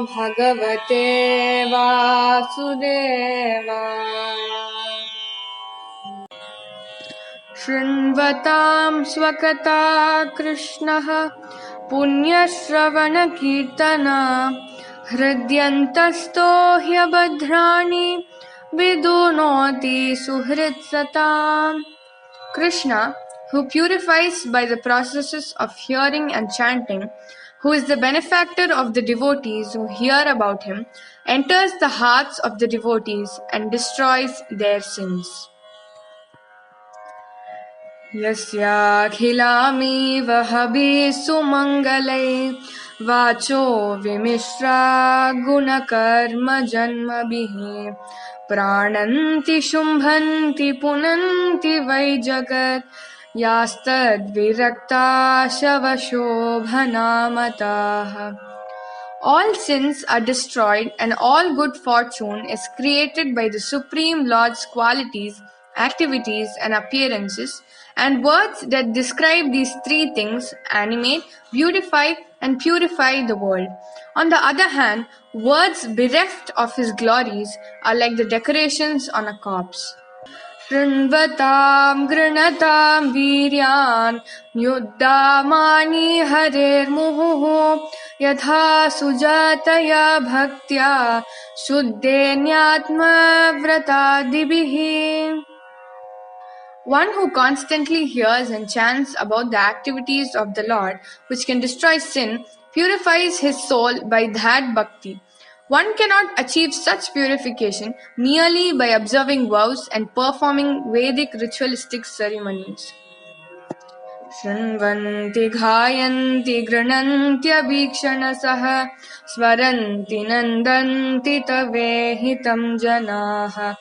Bhagavate Vasudevaya. Shrinvatam swakata Krishnaha Punyashravana Kirtana Hridyantasto hyabhadrani Vidunoti suhritsatam. Krishna, who purifies by the processes of hearing and chanting, who is the benefactor of the devotees who hear about him, enters the hearts of the devotees and destroys their sins. Yasya khilamiva habhi sumangalai vacho vimishra gunakarma janmabhihi prananti shumbhanti punanti vai jagat yastad virakta shavashobhanamataha. All sins are destroyed and all good fortune is created by the Supreme Lord's qualities, activities and appearances, and words that describe these three things animate, beautify and purify the world. On the other hand, words bereft of his glories are like the decorations on a corpse. Shrinvatam grinatam viryan nyuddamani harer muhu yatha sujataya bhaktya shuddhenyatma vratadibihi. One who constantly hears and chants about the activities of the Lord, which can destroy sin, purifies his soul by that bhakti. One cannot achieve such purification merely by observing vows and performing Vedic ritualistic ceremonies. Shrinvanti ghayanti grananti abhikshanasaha svaranti nandanti tavehitam janaha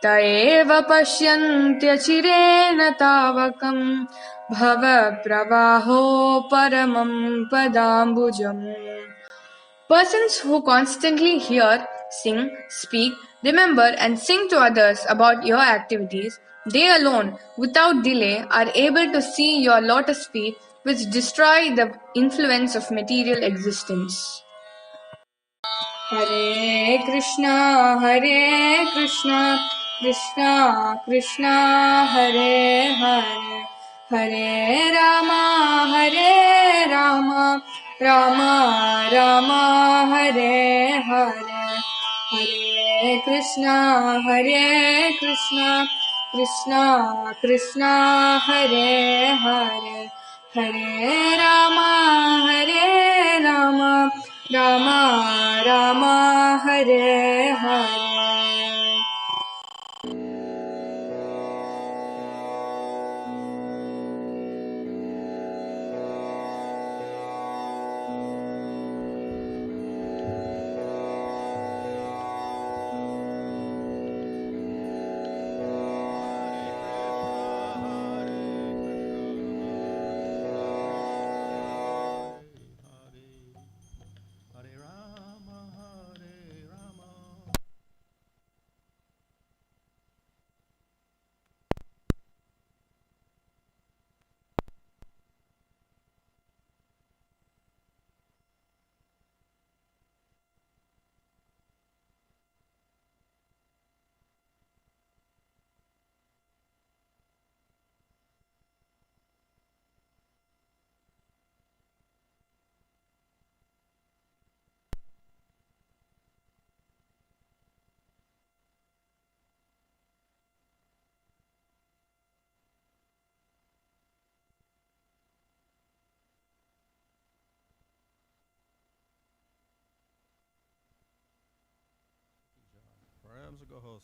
taeva pashyantya chirena tavakam bhava pravaho paramam padambujam. Persons who constantly hear, sing, speak, remember and sing to others about your activities, they alone, without delay, are able to see your lotus feet which destroy the influence of material existence. Hare Krishna, Krishna Krishna, Hare Hare, Hare Rama, Rama Rama, Hare Hare, Hare Krishna, Krishna Krishna, Hare Hare, Hare Rama, Rama Rama, Hare Hare.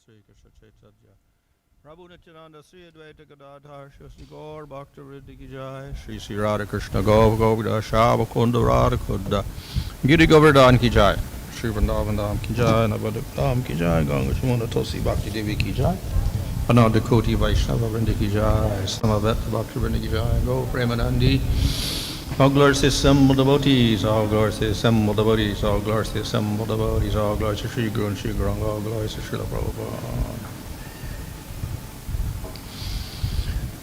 Sri Krishna Chaitanya Prabhu Nityananda Sri Advaita Gadadhar Shri Gaur Bhakta Vriddhi Ki Jai Shri Sri Radha Krishna Govardha Shava Kunda Radha Kunda Giri Govardhan Ki Jai Shri Vrindavan Dham Ki Jai Navadip Dham Ki Jai Ganga Chamuna Tulsi Bhakti Devi Ki Jai Ananda Koti Vaishnava Vrinda Ki Jai Samaveta Bhakti Vrinda Ki Jai Go Premanandi. All glories to assembled devotees, all glories to assembled devotees, all glories to assembled devotees, all glories to Sri Guru and Sri Gauranga, all glories to Srila Prabhupada.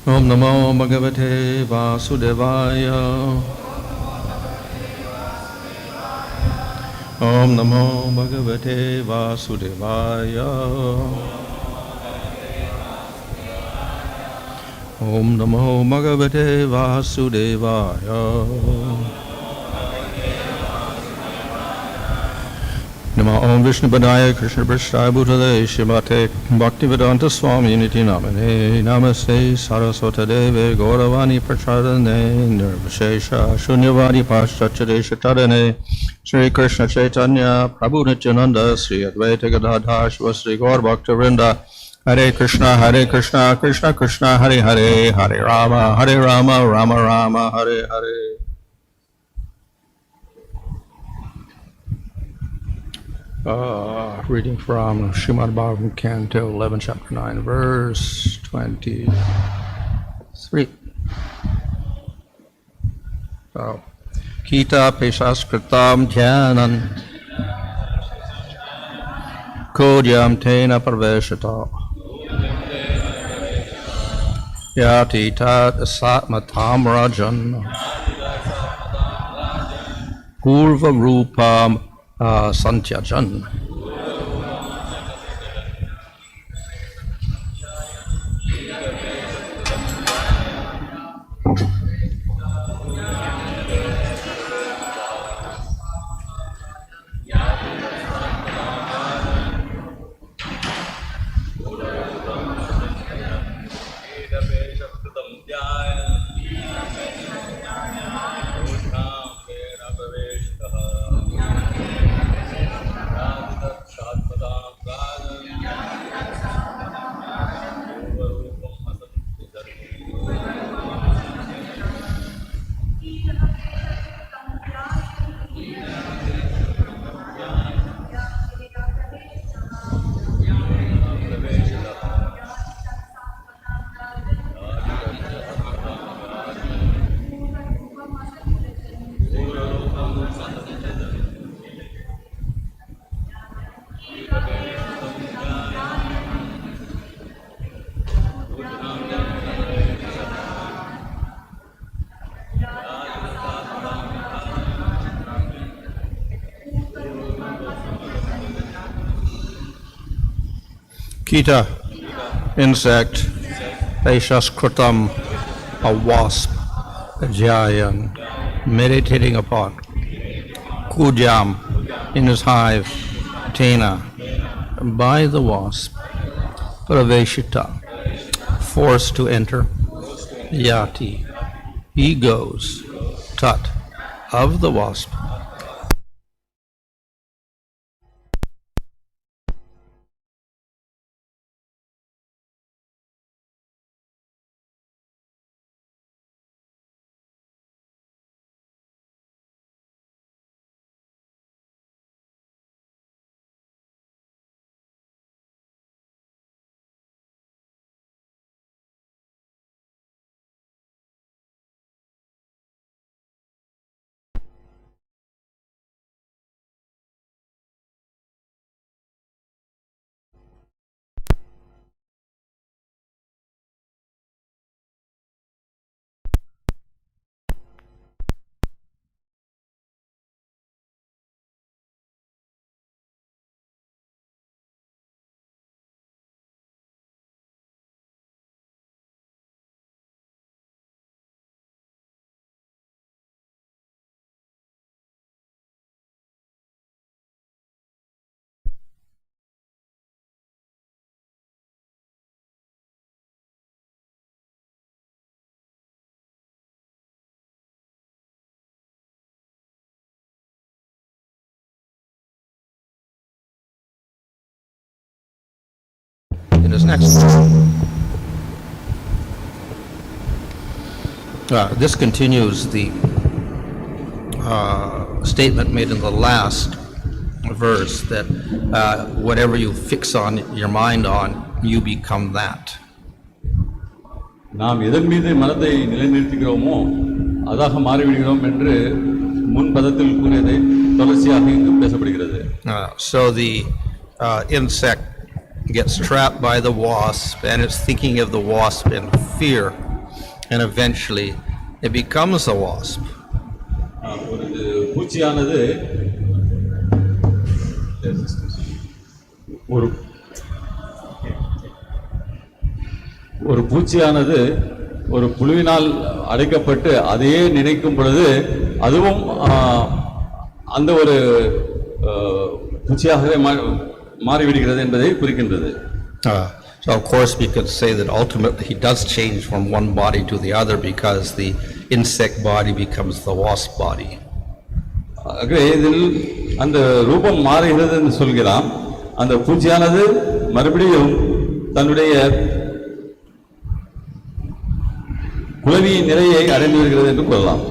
Om Namo Bhagavate Vasudevaya. Om Namo Bhagavate Vasudevaya. Om Namo Bhagavate Vasudevaya. Namo Om Vishnu Padaya Krishna Prasthaya Bhutale Shimate Bhaktivedanta Swami Niti Namane Namaste Saraswata Deve Gauravani Prachadane Nirvashesha Shunyavadi Paschachadesha Tadane Sri Krishna Chaitanya Prabhu Nityananda Sri Advaita Gadadhar Shivasri Gaur Bhaktivinoda Hare Krishna Krishna Krishna Hare Hare Hare Rama Rama Rama Hare Hare. Reading from Srimad Bhagavatam, Canto 11, Chapter 9, Verse 23. Kīṭaḥ peśaskṛtam dhyayan kuḍyāṁ tena praveśitaḥ yāti tat-sātmatāṁ rājan pūrva-rūpam asantyajan. Kīṭaḥ, insect, peśaskṛtam, a wasp, dhyāyan, meditating upon, kuḍyāṁ, in his hive, tena, by the wasp, praveśitaḥ, forced to enter, yāti, he goes, tat, of the wasp, in his next. This continues the statement made in the last verse that whatever you fix on your mind on, you become that. நாம் எதன் மீது மனதை நிலைநிறுத்துகிறோமோ அதாக மாறிவிடுகிறோம் என்று முன் பதத்தில் கூறியதை தொடர்ச்சியாக இங்கு பேசப்படுகிறது. So the insect gets trapped by the wasp and it's thinking of the wasp in fear, and eventually it becomes a wasp. ஒரு பூச்சியானது ஒரு ஒரு பூச்சியானது ஒரு புழுவினால் அடைக்கப்பட்டு அதையே நினைக்கும் பொழுது அதுவும் அந்த ஒரு பூச்சியாகவே மாறிவிடுகிறது என்பதை குறிக்கின்றது. So of course we could say that ultimately he does change from one body to the other because the insect body becomes the wasp body. இதில் அந்த ரூபம் மாறுகிறது என்று சொல்கிறான். அந்த பூச்சியானது மறுபடியும் தன்னுடைய குளவியின் நிலையை அடைந்து வருகிறது என்று கூறலாம்.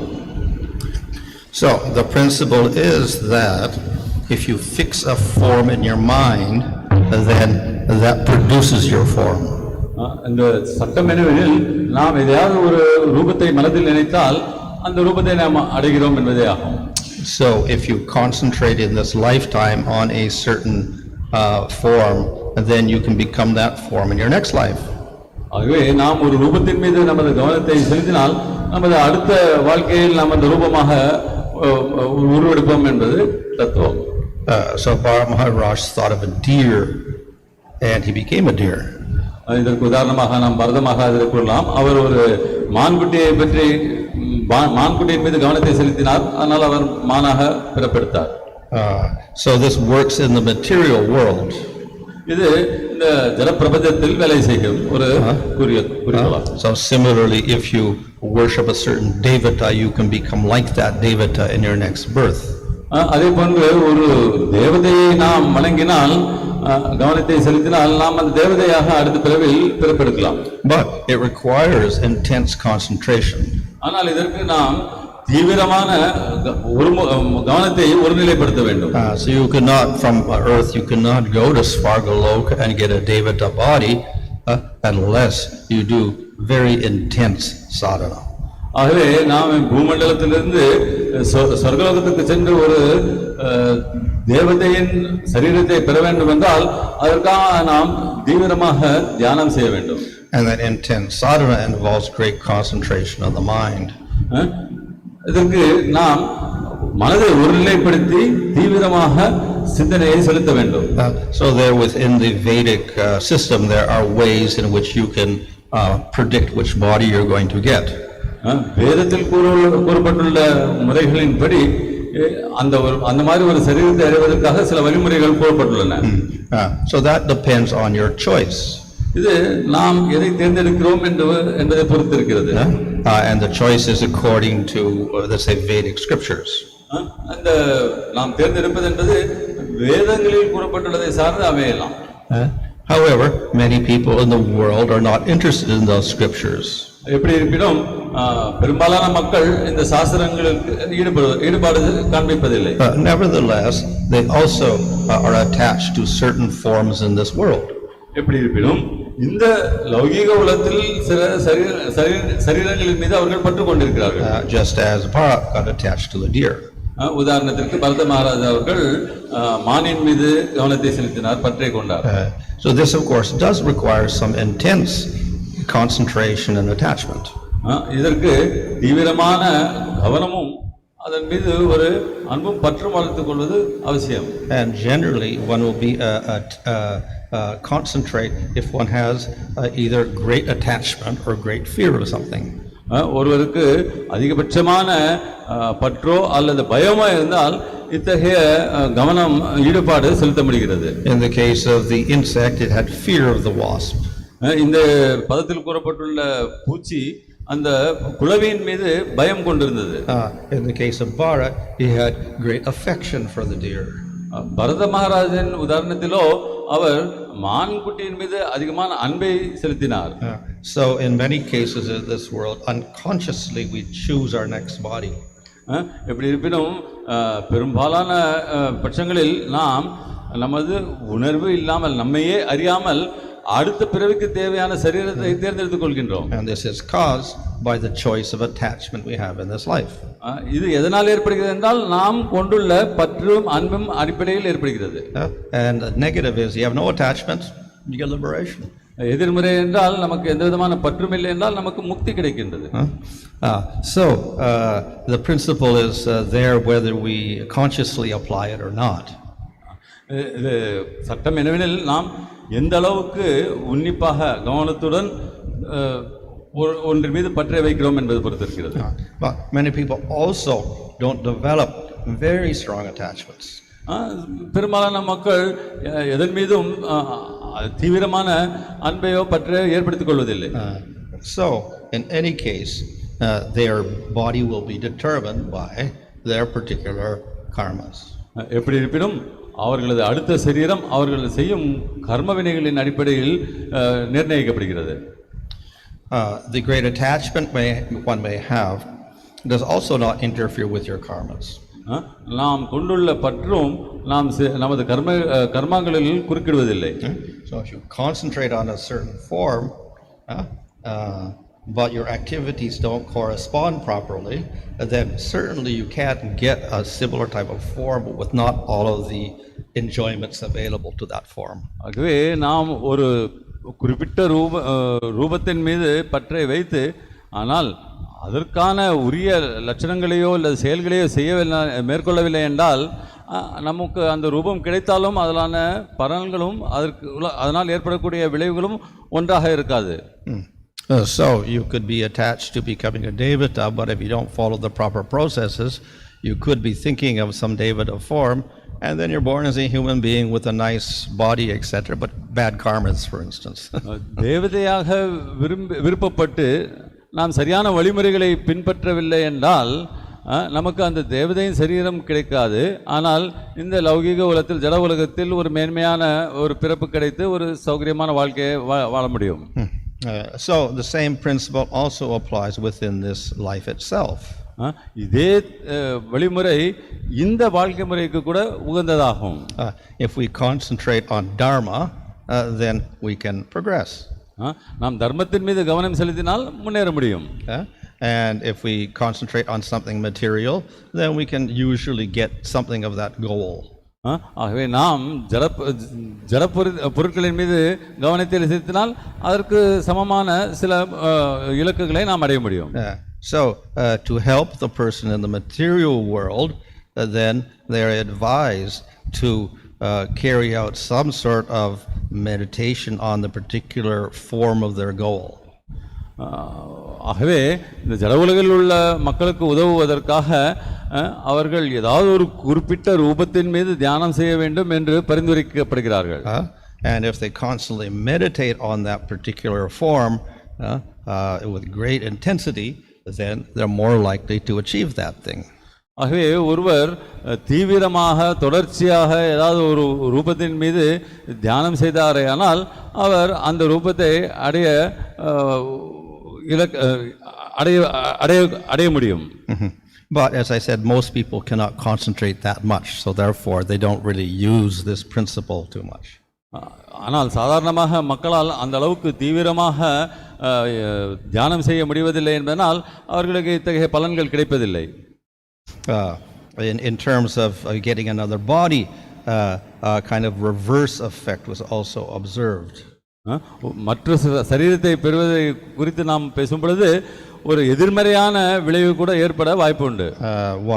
So the principle is that if you fix a form in your mind, then that produces your form. இந்த சட்டம் என்னவெனில் நாம் எதையாவது ஒரு ரூபத்தை மனதில் நினைத்தால் அந்த ரூபத்தை நாம் அடைகிறோம் என்பதே ஆகும். So if you concentrate in this lifetime on a certain form, then you can become that form in your next life. ஆகவே நாம் ஒரு ரூபத்தின் மீது நமது கவனத்தை செலுத்தினால் நமது அடுத்த வாழ்க்கையில் நாம் அந்த ரூபமாக உருவெடுப்போம் என்பது தத்துவம். So Maharaj thought of a deer and he became a deer. இதற்கு உதாரணமாக நாம் பரதமாக கூறலாம். அவர் ஒரு மான்குட்டியை பற்றி மான்குட்டியின் மீது கவனத்தை செலுத்தினார், அதனால் அவர் மானாக பிறப்பெடுத்தார். So this works in the material world. இது இந்த ஜலப்பிரபஞ்சத்தில் வேலை செய்யும் ஒரு குறிக்கோளாகும். So similarly, if you worship a certain devata, you can become like that devata in your next birth. அதே போன்று ஒரு தேவதையை நாம் வணங்கினால், கவனத்தை செலுத்தினால் நாம் அந்த தேவதையாக அடுத்த பிறவியில் பிறப்பெடுக்கலாம். But it requires intense concentration. ஆனால் இதற்கு நாம் தீவிரமான கவனத்தை ஒருநிலைப்படுத்த வேண்டும். So you cannot, from earth, you cannot go to Svargaloka and get a devata body unless you do very intense sadhana. ஆகவே நாம் பூமண்டலத்திலிருந்து சொர்க்கலோகத்துக்கு சென்று ஒரு தேவதையின் சரீரத்தை பெற வேண்டும் என்றால் அதற்காக நாம் தீவிரமாக தியானம் செய்ய வேண்டும். And that intense sadhana involves great concentration of the mind. இதற்கு நாம் மனதை ஒருநிலைப்படுத்தி தீவிரமாக சிந்தனையை செலுத்த வேண்டும். So there within the Vedic system there are ways in which you can predict which body you're going to get. வேதத்தில் கூறப்பட்டுள்ள முறைகளின்படி அந்த மாதிரி ஒரு சரீரத்தை அடைவதற்காக சில வழிமுறைகள் கூறப்பட்டுள்ளன. So that depends on your choice. இது நாம் எதை தேர்ந்தெடுக்கிறோம் என்பதை பொறுத்து இருக்கிறது. And the choice is according to let's say Vedic scriptures. அந்த நாம் தேர்ந்தெடுப்பது என்பது வேதங்களில் கூறப்பட்டுள்ளதை சார்ந்து அமையலாம். However, many people in the world are not interested in those scriptures. எப்படி இருப்பினும் பெரும்பாலான மக்கள் இந்த சாஸ்திரங்களுக்கு ஈடுபாடு காண்பிப்பதில்லை. Nevertheless, they also are attached to certain forms in this world. எப்படி இருப்பினும் இந்த லௌகீக உலகத்தில் சில சரீரங்களின் மீது அவர்கள் பற்று கொண்டிருக்கிறார்கள். Just as Bharat got attached to the deer. உதாரணத்திற்கு பரத மகாராஜா அவர்கள் மானின் மீது கவனத்தை செலுத்தினார், பற்றை கொண்டார். So this of course does require some intense concentration and attachment. இதற்கு தீவிரமான கவனமும் அதன் மீது ஒரு அன்பும் பற்றும் வளர்த்துக் கொள்வது அவசியம். And generally one will be concentrate if one has either great attachment or great fear of something. ஒருவருக்கு அதிகபட்சமான பற்றோ அல்லது பயமோ இருந்தால் இத்தகைய கவனம் ஈடுபாடு செலுத்த முடிகிறது. In the case of the insect, it had fear of the wasp. இந்த பதத்தில் கூறப்பட்டுள்ள பூச்சி அந்த குளவியின் மீது பயம் கொண்டிருந்தது. In the case of Bharat, he had great affection for the deer. பரத மகாராஜன் உதாரணத்திலோ அவர் மான்குட்டியின் மீது அதிகமான அன்பை செலுத்தினார். So in many cases in this world, unconsciously we choose our next body. எப்படி இருப்பினும் பெரும்பாலான பட்சங்களில் நாம் நமது உணர்வு இல்லாமல் நம்மையே அறியாமல் அடுத்த பிறவிக்கு தேவையான சரீரத்தை தேர்ந்தெடுத்துக் கொள்கின்றோம். And this is caused by the choice of attachment we have in this life. இது எதனால் ஏற்படுகிறது என்றால் நாம் கொண்டுள்ள பற்றும் அன்பும் அடிப்படையில் ஏற்படுகிறது. And the negative is you have no attachment, you get liberation. எதிர்மறை என்றால் நமக்கு எந்த விதமான பற்றும் இல்லை என்றால் நமக்கு முக்தி கிடைக்கின்றது. So the principle is there whether we consciously apply it or not. இது சட்டம் என்னவெனில் நாம் எந்த அளவுக்கு உன்னிப்பாக கவனத்துடன் ஒன்றின் மீது பற்றை வைக்கிறோம் என்பது பொறுத்து இருக்கிறது. But many people also don't develop very strong attachments. பெரும்பாலான மக்கள் எதன் மீதும் தீவிரமான அன்பையோ பற்றையோ ஏற்படுத்திக் கொள்வதில்லை. So in any case their body will be determined by their particular karmas. எப்படி இருப்பினும் அவர்களது அடுத்த சரீரம் அவர்கள் செய்யும் கர்ம வினைகளின் அடிப்படையில் நிர்ணயிக்கப்படுகிறது. The great attachment one may have does also not interfere with your karmas. நாம் கொண்டுள்ள பற்றும் நாம் நமது கர்மங்களில் குறுக்கிடுவதில்லை. So if you concentrate on a certain form but your activities don't correspond properly, then certainly you can't get a similar type of form with not all of the enjoyments available to that form. ஆகவே நாம் ஒரு குறிப்பிட்ட ரூபத்தின் மீது பற்றை வைத்து ஆனால் அதற்கான உரிய லட்சணங்களையோ அல்லது செயல்களையோ மேற்கொள்ளவில்லை என்றால் நமக்கு அந்த ரூபம் கிடைத்தாலும் அதிலான பலன்களும் அதனால் ஏற்படக்கூடிய விளைவுகளும் ஒன்றாக இருக்காது. So you could be attached to becoming a devata, but if you don't follow the proper processes, you could be thinking of some devata form, and then you're born as a human being with a nice body, etc., but bad karmas, for instance. தேவதையாக விருப்பப்பட்டு நாம் சரியான வழிமுறைகளை பின்பற்றவில்லை என்றால் நமக்கு அந்த தேவதையின் சரீரம் கிடைக்காது. ஆனால் இந்த லௌகீக உலகத்தில் ஜட உலகத்தில் ஒரு மேன்மையான ஒரு பிறப்பு கிடைத்து ஒரு சௌகரியமான வாழ்க்கையை வாழ முடியும். So the same principle also applies within this life itself. இதே வழிமுறை இந்த வாழ்க்கை முறைக்கு கூட உகந்ததாகும். If we concentrate on dharma, then we can progress. நாம் தர்மத்தின் மீது கவனம் செலுத்தினால் முன்னேற முடியும். And if we concentrate on something material, then we can usually get something of that goal. ஆகவே நாம் ஜட பொருட்களின் மீது கவனத்தை செலுத்தினால் அதற்கு சமமான சில இலக்குகளை நாம் அடைய முடியும். So to help the person in the material world, then they are advised to carry out some sort of meditation on the particular form of their goal. ஆகவே இந்த ஜட உலகில் உள்ள மக்களுக்கு உதவுவதற்காக அவர்கள் ஏதாவது ஒரு குறிப்பிட்ட ரூபத்தின் மீது தியானம் செய்ய வேண்டும் என்று பரிந்துரைக்கப்படுகிறார்கள். And if they constantly meditate on that particular form with great intensity, then they're more likely to achieve that thing. ஆகவே ஒருவர் தீவிரமாக தொடர்ச்சியாக ஏதாவது ஒரு ரூபத்தின் மீது தியானம் செய்தாரே ஆனால் அவர் அந்த ரூபத்தை அடைய முடியும். But as I said, most people cannot concentrate that much, so therefore they don't really use this principle too much. ஆனால் சாதாரணமாக மக்களால் அந்த அளவுக்கு தீவிரமாக தியானம் செய்ய முடிவதில்லை என்பதனால் அவர்களுக்கு இத்தகைய பலன்கள் கிடைப்பதில்லை. In terms of getting another body, kind of reverse effect was also observed. மற்ற சரீரத்தை பெறுவதை குறித்து நாம் பேசும் பொழுது ஒரு எதிர்மறையான விளைவு கூட ஏற்பட வாய்ப்பு உண்டு.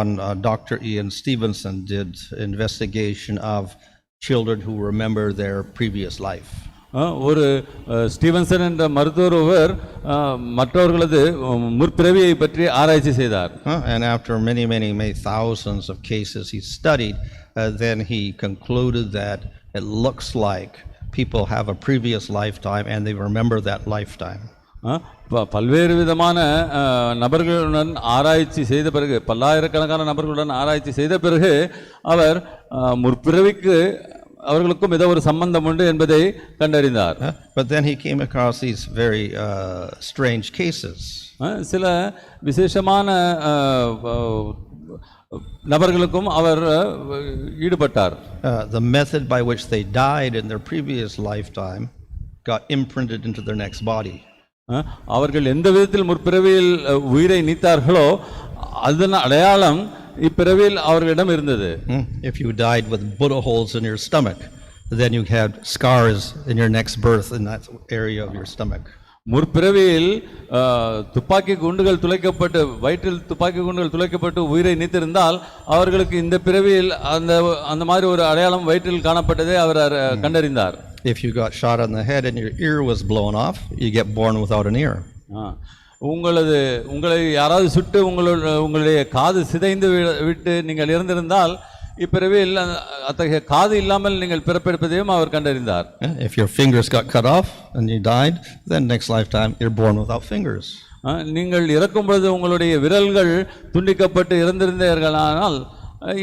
One Dr. Ian Stevenson did investigation of children who remember their previous life. ஒரு ஸ்டீவன்சன் என்ற மருத்துவர் ஒருவர் மற்றவர்களது முற்பிறவியை பற்றி ஆராய்ச்சி செய்தார். And after many thousands of cases he studied, then he concluded that it looks like people have a previous lifetime and they remember that lifetime. பல்வேறு விதமான நபர்களுடன் ஆராய்ச்சி செய்த பிறகு பல்லாயிரக்கணக்கான நபர்களுடன் ஆராய்ச்சி செய்த பிறகு அவர் முற்பிறவிக்கு அவர்களுக்கும் ஏதோ ஒரு சம்பந்தம் உண்டு என்பதை கண்டறிந்தார். But then he came across these very strange cases. சில விசேஷமான நபர்களுக்கும் அவர் ஈடுபட்டார். The method by which they died in their previous lifetime got imprinted into their next body. அவர்கள் எந்த விதத்தில் முற்பிறவியில் உயிரை நீத்தார்களோ அதன் அடையாளம் இப்பிறவியில் அவர்களிடம் இருந்தது. If you died with bullet holes in your stomach, then you had scars in your next birth in that area of your stomach. முற்பிறவியில் துப்பாக்கி குண்டுகள் துளைக்கப்பட்டு வயிற்றில் துப்பாக்கி குண்டுகள் துளைக்கப்பட்டு உயிரை நீத்திருந்தால் அவர்களுக்கு இந்த பிறவியில் அந்த மாதிரி ஒரு அடையாளம் வயிற்றில் காணப்பட்டதை அவர் கண்டறிந்தார். If you got shot on the head and your ear was blown off, you get born without an ear. உங்களை யாராவது சுட்டு உங்களுடைய காது சிதைந்து விட்டு நீங்கள் இறந்திருந்தால் இப்பிறவியில் அத்தகைய காது இல்லாமல் நீங்கள் பிறப்பெடுப்பதையும் அவர் கண்டறிந்தார். If your fingers got cut off and you died, then next lifetime you're born without fingers. நீங்கள் இறக்கும் பொழுது உங்களுடைய விரல்கள் துண்டிக்கப்பட்டு இறந்திருந்தீர்களானால்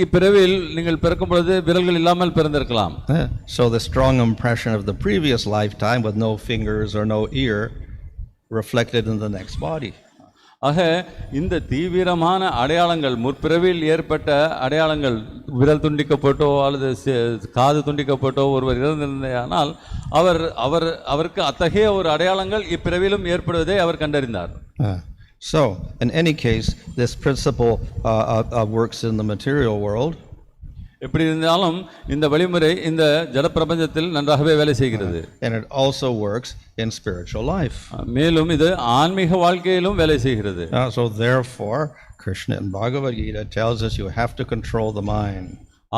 இப்பிறவியில் நீங்கள் பிறக்கும் பொழுது விரல்கள் இல்லாமல் பிறந்திருக்கலாம். So the strong impression of the previous lifetime with no fingers or no ear reflected in the next body. ஆக இந்த தீவிரமான அடையாளங்கள் முற்பிறவியில் ஏற்பட்ட அடையாளங்கள் விரல் துண்டிக்கப்பட்டோ அல்லது காது துண்டிக்கப்பட்டோ ஒருவர் இறந்திருந்தால் அவருக்கு அத்தகைய ஒரு அடையாளங்கள் இப்பிறவிலும் ஏற்படுவதை அவர் கண்டறிந்தார். So in any case, this principle works in the material world. எப்படி இருந்தாலும் இந்த வழிமுறை இந்த ஜட பிரபஞ்சத்தில் நன்றாகவே வேலை செய்கிறது. And it also works in spiritual life. மேலும் இது ஆன்மீக வாழ்க்கையிலும் வேலை செய்கிறது. So therefore Krishna in Bhagavad Gita tells us you have to control the mind.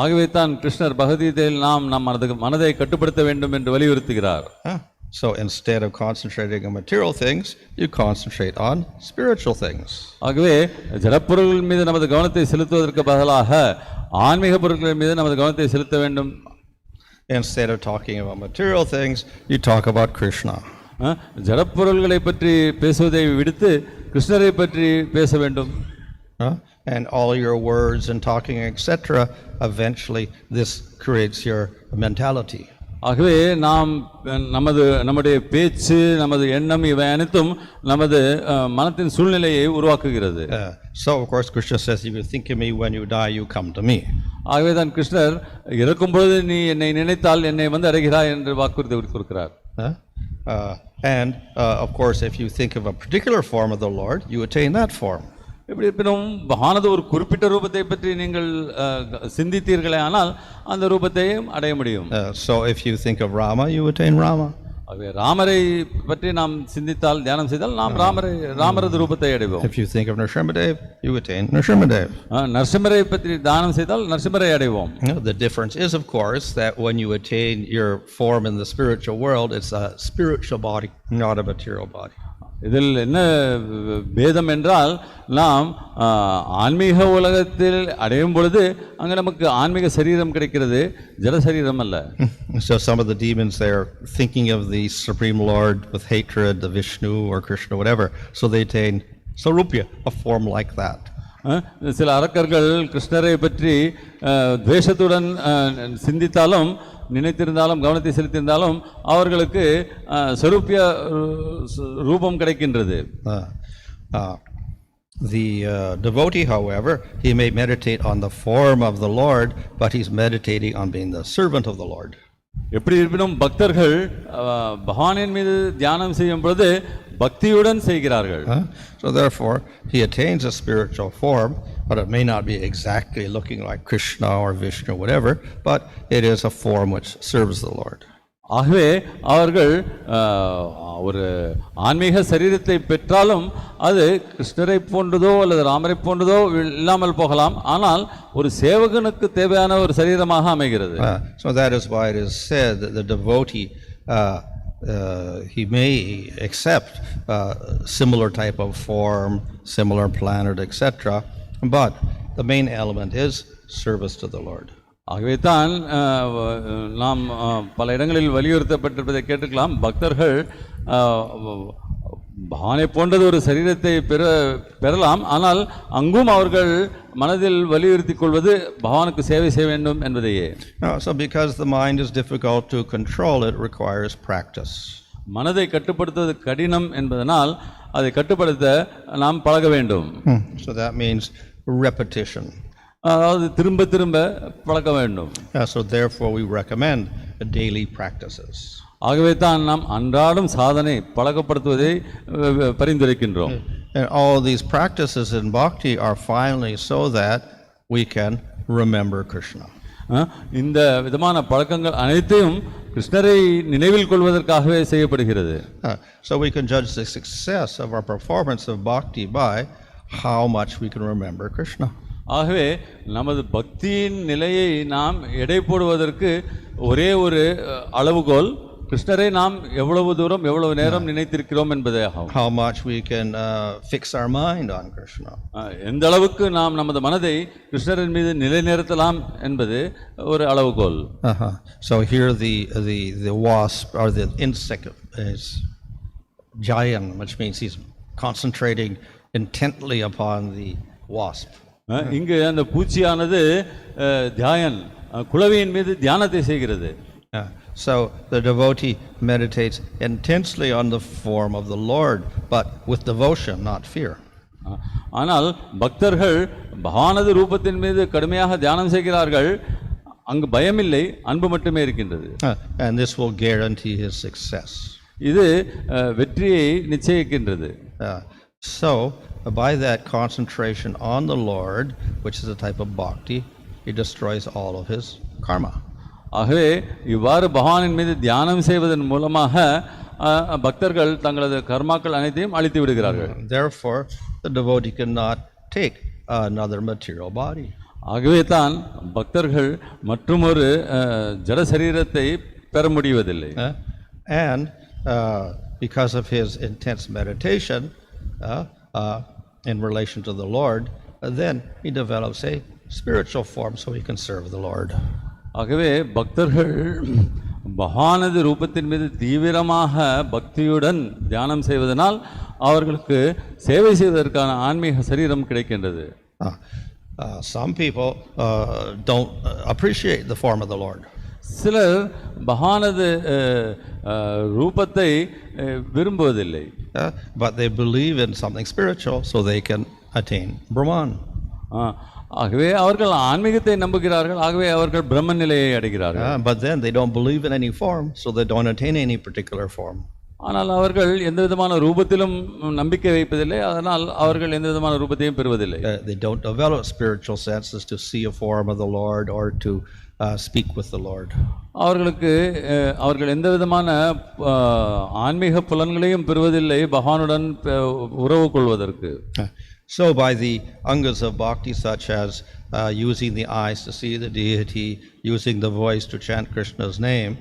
ஆகவே தான் கிருஷ்ணர் பகவத்கீதையில் நம் மனதை கட்டுப்படுத்த வேண்டும் என்று வலியுறுத்துகிறார். So instead of concentrating on material things, you concentrate on spiritual things. ஆகவே ஜடப்பொருள்கள் மீது நமது கவனத்தை செலுத்துவதற்கு பதிலாக ஆன்மீக பொருட்கள் மீது நமது கவனத்தை செலுத்த வேண்டும். Instead of talking about material things, you talk about Krishna. ஜடப்பொருள்களை பற்றி பேசுவதை விடுத்து கிருஷ்ணரை பற்றி பேச வேண்டும். And all your words and talking etc., eventually this creates your mentality. ஆகவே நம்முடைய பேச்சு நமது எண்ணம் இவை அனைத்தும் நமது மனத்தின் சூழ்நிலையை உருவாக்குகிறது. So of course Krishna says, if you think of me when you die, you come to me. ஆகவே தான் கிருஷ்ணர் இறக்கும் பொழுது நீ என்னை நினைத்தால் என்னை வந்து அடைகிறாய் என்று வாக்குறுதி கொடுக்கிறார். And of course if you think of a particular form of the Lord, you attain that form. எப்படி இருப்பினும் பகவானது ஒரு குறிப்பிட்ட ரூபத்தை பற்றி நீங்கள் சிந்தித்தீர்களே ஆனால் அந்த ரூபத்தையும் அடைய முடியும். So if you think of Rama, you attain Rama. ஆகவே ராமரை பற்றி நாம் சிந்தித்தால் தியானம் செய்தால் நாம் ராமரது ரூபத்தை அடைவோம். If you think of Nrsimhadev, you attain Nrsimhadev. நரசிம்மரை பற்றி தியானம் செய்தால் நரசிம்மரை அடைவோம். The difference is of course that when you attain your form in the spiritual world, it's a spiritual body, not a material body. இதில் என்ன பேதம் என்றால் நாம் ஆன்மீக உலகத்தில் அடையும் பொழுது அங்கே நமக்கு ஆன்மீக சரீரம் கிடைக்கிறது, ஜட சரீரம் அல்ல. So some of the demons, they are thinking of the Supreme Lord with hatred, the Vishnu or Krishna, whatever, so they attain sarupya, a form like that. சில அரக்கர்கள் கிருஷ்ணரை பற்றி துவேஷத்துடன் சிந்தித்தாலும் நினைத்திருந்தாலும் கவனத்தை செலுத்தியிருந்தாலும் அவர்களுக்கு ஸ்வரூபிய ரூபம் கிடைக்கின்றது. The devotee, however, he may meditate on the form of the Lord, but he's meditating on being the servant of the Lord. எப்படி இருப்பினும் பக்தர்கள் பகவானின் மீது தியானம் செய்யும் பொழுது பக்தியுடன் செய்கிறார்கள். So therefore he attains a spiritual form, but it may not be exactly looking like Krishna or Vishnu or whatever, but it is a form which serves the Lord. ஆகவே அவர்கள் ஒரு ஆன்மீக சரீரத்தை பெற்றாலும் அது கிருஷ்ணரை போன்றதோ அல்லது ராமரை போன்றதோ இல்லாமல் போகலாம், ஆனால் ஒரு சேவகனுக்கு தேவையான ஒரு சரீரமாக அமைகிறது. So that is why it is said that the devotee he may accept similar type of form, similar planet, etc., but the main element is service to the Lord. ஆகவே தான் நாம் பல இடங்களில் வலியுறுத்தப்பட்டிருப்பதை கேட்டுக்கலாம். பக்தர்கள் பகவானை போன்றது ஒரு சரீரத்தை பெறலாம், ஆனால் அங்கும் அவர்கள் மனதில் வலியுறுத்திக் கொள்வது பகவானுக்கு சேவை செய்ய வேண்டும் என்பதையே. So because the mind is difficult to control, it requires practice. மனதை கட்டுப்படுத்துவது கடினம் என்பதனால் அதை கட்டுப்படுத்த நாம் பழக வேண்டும். So that means repetition. அதாவது திரும்ப திரும்ப பழக்க வேண்டும். So therefore we recommend daily practices. ஆகவே தான் நாம் அன்றாடம் சாதனை பழக்கப்படுத்துவதை பரிந்துரைக்கின்றோம். And all these practices in bhakti are finally so that we can remember Krishna. இந்த விதமான பழக்கங்கள் அனைத்தையும் கிருஷ்ணரை நினைவில் கொள்வதற்காகவே செய்யப்படுகிறது. So we can judge the success of our performance of bhakti by how much we can remember Krishna. ஆகவே நமது பக்தியின் நிலையை நாம் எடை போடுவதற்கு ஒரே ஒரு அளவுகோல் கிருஷ்ணரை நாம் எவ்வளவு தூரம் எவ்வளவு நேரம் நினைத்திருக்கிறோம் என்பதே ஆகும். How much we can fix our mind on Krishna. எந்த அளவுக்கு நாம் நமது மனதை கிருஷ்ணரின் மீது நிலைநிறுத்தலாம் என்பது ஒரு அளவுகோல். So here the wasp or the insect is dhyāyan, which means he's concentrating intently upon the wasp. இங்கு அந்த பூச்சியானது தியாயன் குளவியின் மீது தியானத்தை செய்கிறது. So the devotee meditates intensely on the form of the Lord, but with devotion, not fear. ஆனால் பக்தர்கள் பகவானது ரூபத்தின் மீது கடுமையாக தியானம் செய்கிறார்கள். அங்கு பயமில்லை, அன்பு மட்டுமே இருக்கின்றது. And this will guarantee his success. இது வெற்றியை நிச்சயிக்கின்றது. So by that concentration on the Lord, which is a type of bhakti, he destroys all of his karma. ஆகவே இவ்வாறு பகவானின் மீது தியானம் செய்வதன் மூலமாக பக்தர்கள் தங்களது கர்மாக்கள் அனைத்தையும் அழித்து விடுகிறார்கள். Therefore the devotee cannot take another material body. ஆகவே தான் பக்தர்கள் மற்றொரு ஜட சரீரத்தை பெற முடிவதில்லை. And because of his intense meditation in relation to the Lord, then he develops a spiritual form so he can serve the Lord. ஆகவே பக்தர்கள் பகவானது ரூபத்தின் மீது தீவிரமாக பக்தியுடன் தியானம் செய்வதனால் அவர்களுக்கு சேவை செய்வதற்கான ஆன்மீக சரீரம் கிடைக்கின்றது. Some people don't appreciate the form of the Lord. சிலர் பகவானது ரூபத்தை விரும்புவதில்லை. But they believe in something spiritual so they can attain Brahman. ஆகவே அவர்கள் ஆன்மீகத்தை நம்புகிறார்கள், ஆகவே அவர்கள் பிரம்ம நிலையை அடைகிறார்கள். But then they don't believe in any form, so they don't attain any particular form. ஆனால் அவர்கள் எந்த விதமான ரூபத்திலும் நம்பிக்கை வைப்பதில்லை, அதனால் அவர்கள் எந்த விதமான ரூபத்தையும் பெறுவதில்லை. They don't develop spiritual senses to see a form of the Lord or to speak with the Lord. அவர்கள் எந்த விதமான ஆன்மீக புலன்களையும் பெறுவதில்லை பகவானுடன் உறவு கொள்வதற்கு. So by the angas of bhakti, such as using the eyes to see the deity, using the voice to chant Krishna's name,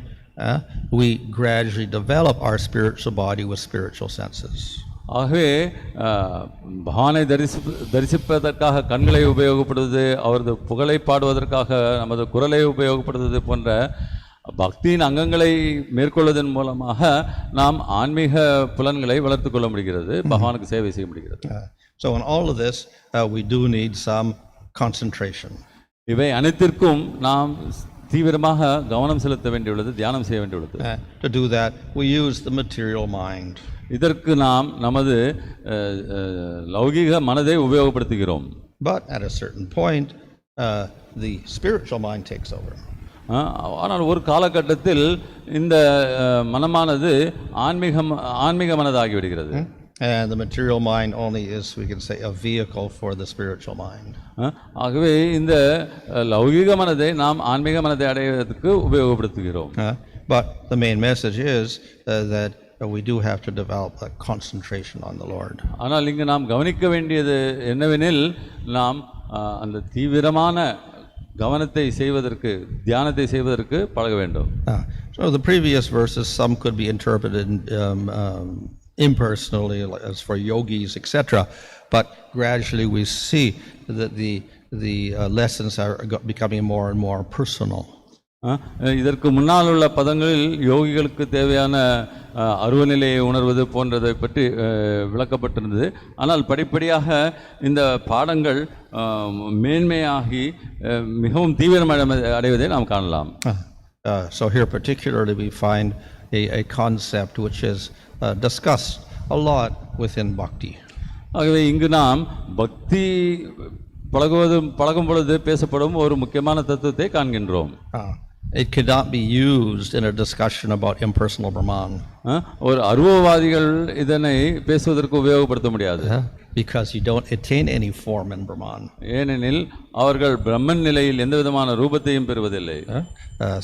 we gradually develop our spiritual body with spiritual senses. ஆகவே பகவானை தரிசிப்பதற்காக கண்களை உபயோகப்படுவது, அவரது புகழை பாடுவதற்காக நமது குரலை உபயோகப்படுவது போன்ற பக்தியின் அங்கங்களை மேற்கொள்வதன் மூலமாக நாம் ஆன்மீக புலன்களை வளர்த்து கொள்ள முடிகிறது, பகவானுக்கு சேவை செய்ய முடிகிறது. So in all of this we do need some concentration. இவை அனைத்திற்கும் நாம் தீவிரமாக கவனம் செலுத்த வேண்டியுள்ளது, தியானம் செய்ய வேண்டியுள்ளது. To do that we use the material mind. இதற்கு நாம் நமது லௌகிக மனதை உபயோகப்படுத்துகிறோம். But at a certain point the spiritual mind takes over. ஆனால் ஒரு காலகட்டத்தில் இந்த மனமானது ஆன்மீக மனதாகி விடுகிறது. And the material mind only is, we can say, a vehicle for the spiritual mind. ஆகவே இந்த லௌகிக மனதை நாம் ஆன்மீக மனதை அடைவதற்கு உபயோகப்படுத்துகிறோம். But the main message is that we do have to develop a concentration on the Lord. ஆனால் இங்கு நாம் கவனிக்க வேண்டியது என்னவெனில், நாம் அந்த தீவிரமான கவனத்தை செய்வதற்கு, தியானத்தை செய்வதற்கு பழக வேண்டும். So the previous verses, some could be interpreted impersonally as for yogis, etc., but gradually we see that the lessons are becoming more and more personal. இதற்கு முன்னால் உள்ள பதங்களில் யோகிகளுக்கு தேவையான அருவநிலையை உணர்வது போன்றதை பற்றி விளக்கப்பட்டிருந்தது. ஆனால் படிப்படியாக இந்த பாடங்கள் மேன்மையாகி மிகவும் தீவிரம் அடைவதை நாம் காணலாம். So here particularly we find a concept which is discussed a lot within bhakti. ஆகவே இங்கு நாம் பக்தி பழகும் பொழுது பேசப்படும் ஒரு முக்கியமான தத்துவத்தை காண்கின்றோம். It could not be used in a discussion about impersonal Brahman. ஒரு அருவவாதிகள் இதனை பேசுவதற்கு உபயோகப்படுத்த முடியாது. Because you don't attain any form in Brahman. ஏனெனில் அவர்கள் பிரம்மன் நிலையில் எந்த விதமான ரூபத்தையும் பெறுவதில்லை.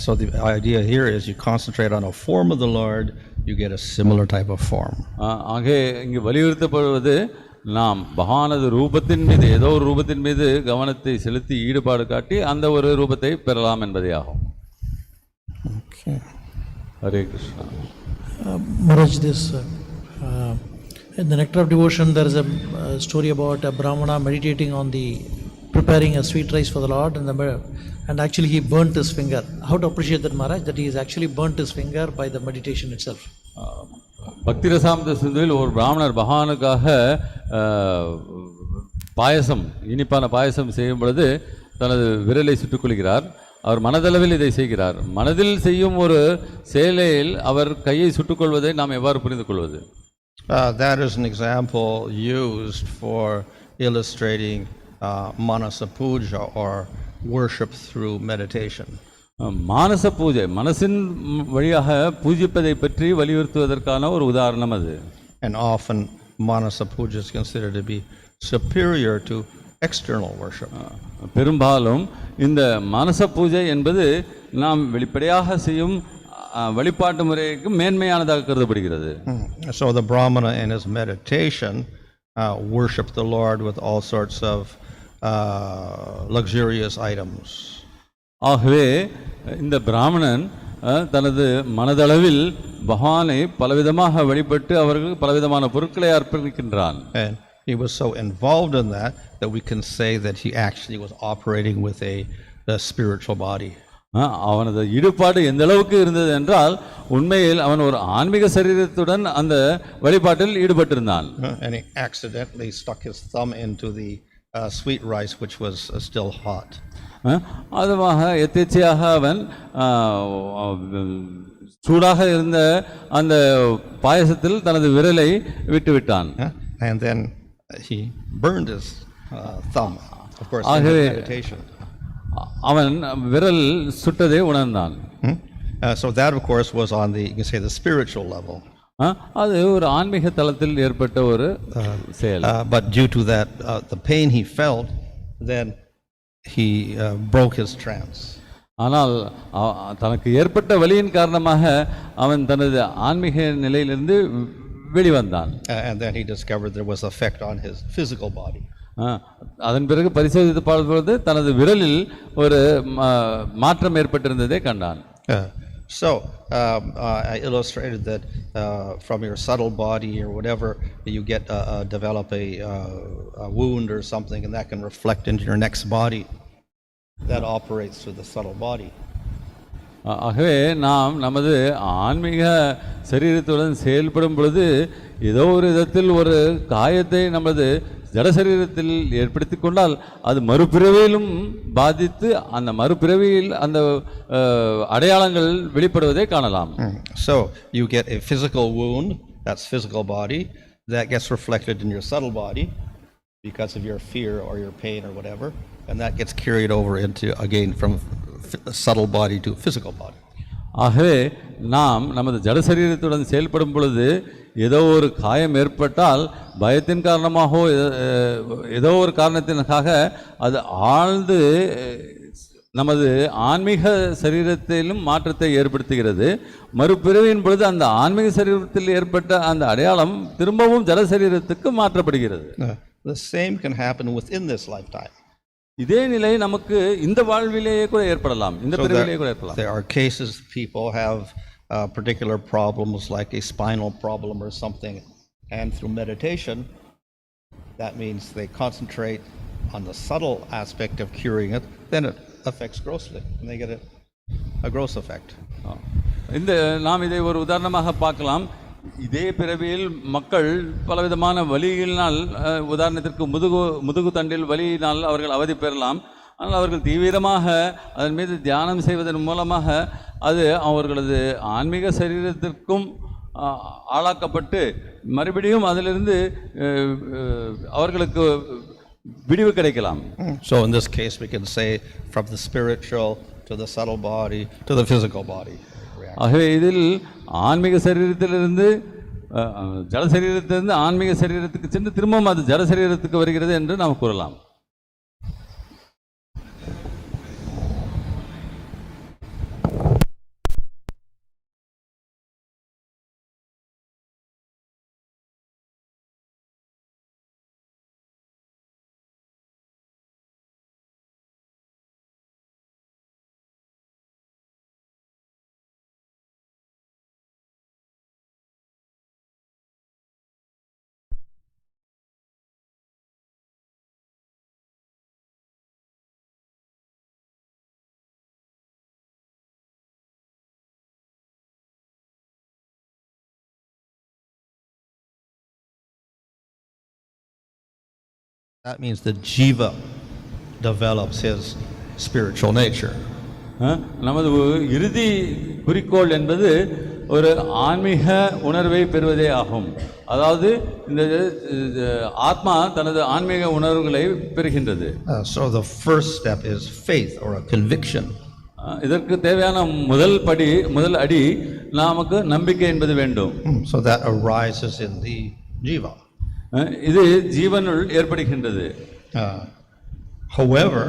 So the idea here is you concentrate on a form of the Lord, you get a similar type of form. ஆகவே இங்கு வலியுறுத்தப்படுவது நாம் பகவானது ரூபத்தின் மீது ஏதோ ஒரு ரூபத்தின் மீது கவனத்தை செலுத்தி ஈடுபாடு காட்டி அந்த ஒரு ரூபத்தை பெறலாம் என்பதே ஆகும். Okay. Hare Krishna. Maharaj, this in the Nectar of Devotion there is a story about a Brahmana meditating on the preparing a sweet rice for the Lord, and actually he burnt his finger. How to appreciate that, Maharaj, that he has actually burnt his finger by the meditation itself? பக்தி ரசாமிர்த சிந்துவில் ஒரு பிராமணர் பகவானுக்காக பாயசம் இனிப்பான பாயசம் செய்யும் பொழுது தனது விரலை சுட்டுக்கொள்கிறார். அவர் மனதளவில் இதை செய்கிறார். மனதில் செய்யும் ஒரு செயலில் அவர் கையை சுட்டுக்கொள்வதை நாம் எவ்வாறு புரிந்து கொள்வது? That is an example used for illustrating manasa puja or worship through meditation. மானச பூஜை மனசின் வழியாக பூஜிப்பதை பற்றி வலியுறுத்துவதற்கான ஒரு உதாரணம் அது. And often manasa puja is considered to be superior to external worship. பெரும்பாலும் இந்த மானச பூஜை என்பது நாம் வெளிப்படையாக செய்யும் வழிபாட்டு முறைக்கு மேன்மையானதாக கருதப்படுகிறது. So the Brahmana in his meditation worshiped the Lord with all sorts of luxurious items. ஆகவே இந்த பிராமணன் தனது மனதளவில் பகவானை பலவிதமாக வழிபட்டு அவர்கள் பலவிதமான பொருட்களை அர்ப்பணிக்கின்றான். And he was so involved in that we can say that he actually was operating with a spiritual body. அவனது ஈடுபாடு எந்த அளவுக்கு இருந்தது என்றால் உண்மையில் அவன் ஒரு ஆன்மீக சரீரத்துடன் அந்த வழிபாட்டில் ஈடுபட்டிருந்தான். And he accidentally stuck his thumb into the sweet rice which was still hot. அதுவாக எதேச்சையாக அவன் சூடாக இருந்த அந்த பாயசத்தில் தனது விரலை விட்டுவிட்டான். And then he burned his thumb, of course, in meditation. அவன் விரல் சுட்டதை உணர்ந்தான். So that of course was on the, you can say, the spiritual level. அது ஒரு ஆன்மீக தளத்தில் ஏற்பட்ட ஒரு செயல். But due to that the pain he felt, then he broke his trance. ஆனால் தனக்கு ஏற்பட்ட வலியின் காரணமாக அவன் தனது ஆன்மீக நிலையிலிருந்து வெளிவந்தான். And then he discovered there was effect on his physical body. அதன் பிறகு பரிசோதித்து பார்க்கும்போது தனது விரலில் ஒரு மாற்றம் ஏற்பட்டிருந்ததை கண்டான். So I illustrated that from your subtle body or whatever you get develop a wound or something, and that can reflect into your next body that operates through the subtle body. ஆகவே நாம் நமது ஆன்மீக சரீரத்துடன் செயல்படும் பொழுது ஏதோ ஒரு விதத்தில் ஒரு காயத்தை நமது ஜட சரீரத்தில் ஏற்படுத்தி கொண்டால் அது மறுபிறவியிலும் பாதித்து அந்த மறுபிறவியில் அந்த அடையாளங்கள் வெளிப்படுவதை காணலாம். So you get a physical wound, that's physical body, that gets reflected in your subtle body because of your fear or your pain or whatever, and that gets carried over into, again, from subtle body to physical body. ஆகவே நாம் நமது ஜட சரீரத்துடன் செயல்படும் பொழுது ஏதோ ஒரு காயம் ஏற்பட்டால் பயத்தின் காரணமாகவோ ஏதோ ஒரு காரணத்திற்காக அது ஆழ்ந்து நமது ஆன்மீக சரீரத்திலும் மாற்றத்தை ஏற்படுத்துகிறது. மறுபிறவியின் பொழுது அந்த ஆன்மீக சரீரத்தில் ஏற்பட்ட அந்த அடையாளம் திரும்பவும் ஜட சரீரத்துக்கு மாற்றப்படுகிறது. The same can happen within this lifetime. இதே நிலை நமக்கு இந்த வாழ்விலேயே கூட ஏற்படலாம், இந்த பிறவிலேயே கூட ஏற்படலாம். There are cases people have particular problems like a spinal problem or something, and through meditation that means they concentrate on the subtle aspect of curing it, then it affects grossly and they get a gross effect. இந்த நாம் இதை ஒரு உதாரணமாக பார்க்கலாம். இதே பிறவியில் மக்கள் பலவிதமான வலியினால், உதாரணத்திற்கு முதுகு தண்டில் வலியினால் அவர்கள் அவதி பெறலாம். ஆனால் அவர்கள் தீவிரமாக அதன் மீது தியானம் செய்வதன் மூலமாக அது அவர்களது ஆன்மீக சரீரத்திற்கும் ஆளாக்கப்பட்டு மறுபடியும் அதிலிருந்து அவர்களுக்கு விடிவு கிடைக்கலாம். So in this case we can say from the spiritual to the subtle body, to the physical body. ஆகவே இதில் ஆன்மீக சரீரத்திலிருந்து ஜட சரீரத்திலிருந்து ஆன்மீக சரீரத்துக்கு சென்று திரும்பவும் அது ஜட சரீரத்துக்கு வருகிறது என்று நாம் கூறலாம். That means the jiva develops his spiritual nature. நமது இறுதி குறிக்கோள் என்பது ஒரு ஆன்மீக உணர்வை பெறுவதே ஆகும். அதாவது இந்த ஆத்மா தனது ஆன்மீக உணர்வுகளை பெறுகின்றது. So the first step is faith or a conviction. இதற்கு தேவையான முதல் அடி நமக்கு நம்பிக்கை என்பது வேண்டும். So that arises in the jiva. இது ஜீவனுள் ஏற்படுகின்றது. However,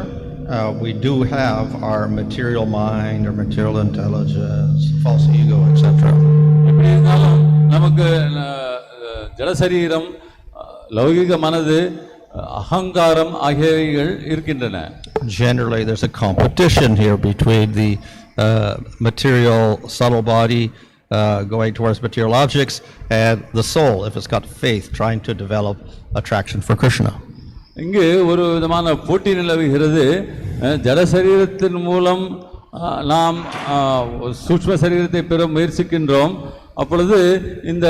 we do have our material mind or material intelligence, false ego, etc. எப்படி இருந்தாலும் நமக்கு ஜட சரீரம், லௌகிக மனது, அகங்காரம் ஆகியவைகள் இருக்கின்றன. Generally, there's a competition here between the material subtle body going towards material objects and the soul, if it's got faith, trying to develop attraction for Krishna. இங்கு ஒரு விதமான போட்டி நிலவுகிறது. ஜட சரீரத்தின் மூலம் நாம் சூக்ஷ்ம சரீரத்தை பெற முயற்சிக்கின்றோம். அப்பொழுது இந்த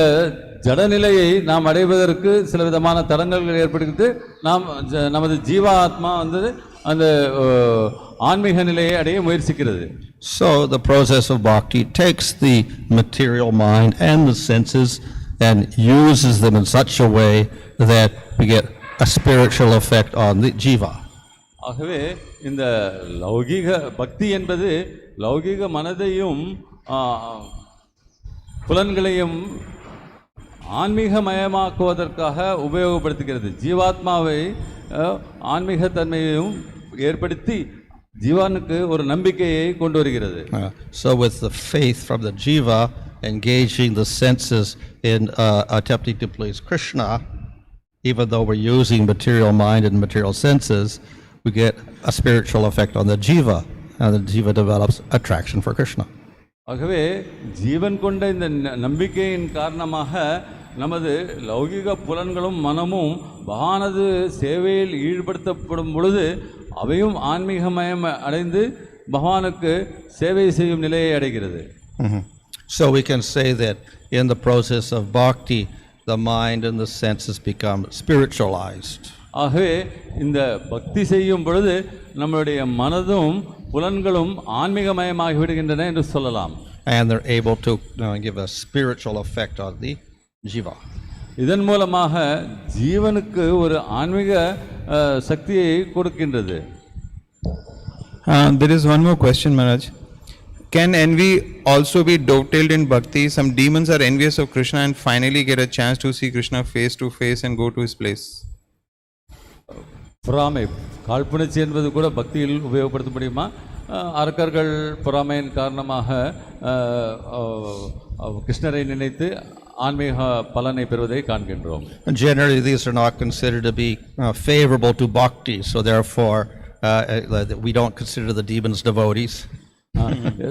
ஜடநிலையை நாம் அடைவதற்கு சில விதமான தடங்கல்கள் ஏற்படுகிறது. நாம் நமது ஜீவாத்மா அந்த ஆன்மீக நிலையை அடைய முயற்சிக்கிறது. So the process of bhakti takes the material mind and the senses and uses them in such a way that we get a spiritual effect on the jiva. ஆகவே இந்த லௌகிக பக்தி என்பது லௌகிக மனதையும் புலன்களையும் ஆன்மீகமயமாக்குவதற்காக உபயோகப்படுத்துகிறது. ஜீவாத்மாவை ஆன்மீகத்தன்மையையும் ஏற்படுத்தி ஜீவானுக்கு ஒரு நம்பிக்கையை கொண்டு வருகிறது. So with the faith from the jiva engaging the senses in attempting to please Krishna, even though we're using material mind and material senses, we get a spiritual effect on the jiva, and the jiva develops attraction for Krishna. ஆகவே ஜீவன் கொண்ட இந்த நம்பிக்கையின் காரணமாக நமது லௌகிக புலன்களும் மனமும் பகவானது சேவையில் ஈடுபடுத்தப்படும் பொழுது அவையும் ஆன்மீகமயம் அடைந்து பகவானுக்கு சேவை செய்யும் நிலையை அடைகிறது. So we can say that in the process of bhakti, the mind and the senses become spiritualized. ஆகவே இந்த பக்தி செய்யும் பொழுது நம்முடைய மனதும் புலன்களும் ஆன்மீகமயமாகி விடுகின்றன என்று சொல்லலாம். And they're able to give a spiritual effect on the jiva. இதன் மூலமாக ஜீவனுக்கு ஒரு ஆன்மீக சக்தியை கொடுக்கின்றது. There is one more question, Maharaj. Can envy also be dovetailed in bhakti? Some demons are envious of Krishna and finally get a chance to see Krishna face to face and go to his place. பொறாமை, காழ்ப்புணர்ச்சி என்பது கூட பக்தியில் உபயோகப்படுத்த முடியுமா? அரக்கர்கள் பொறாமையின் காரணமாக கிருஷ்ணரை நினைத்து ஆன்மீக பலனை பெறுவதை காண்கின்றோம். Generally, these are not considered to be favorable to bhakti, so therefore we don't consider the demons devotees.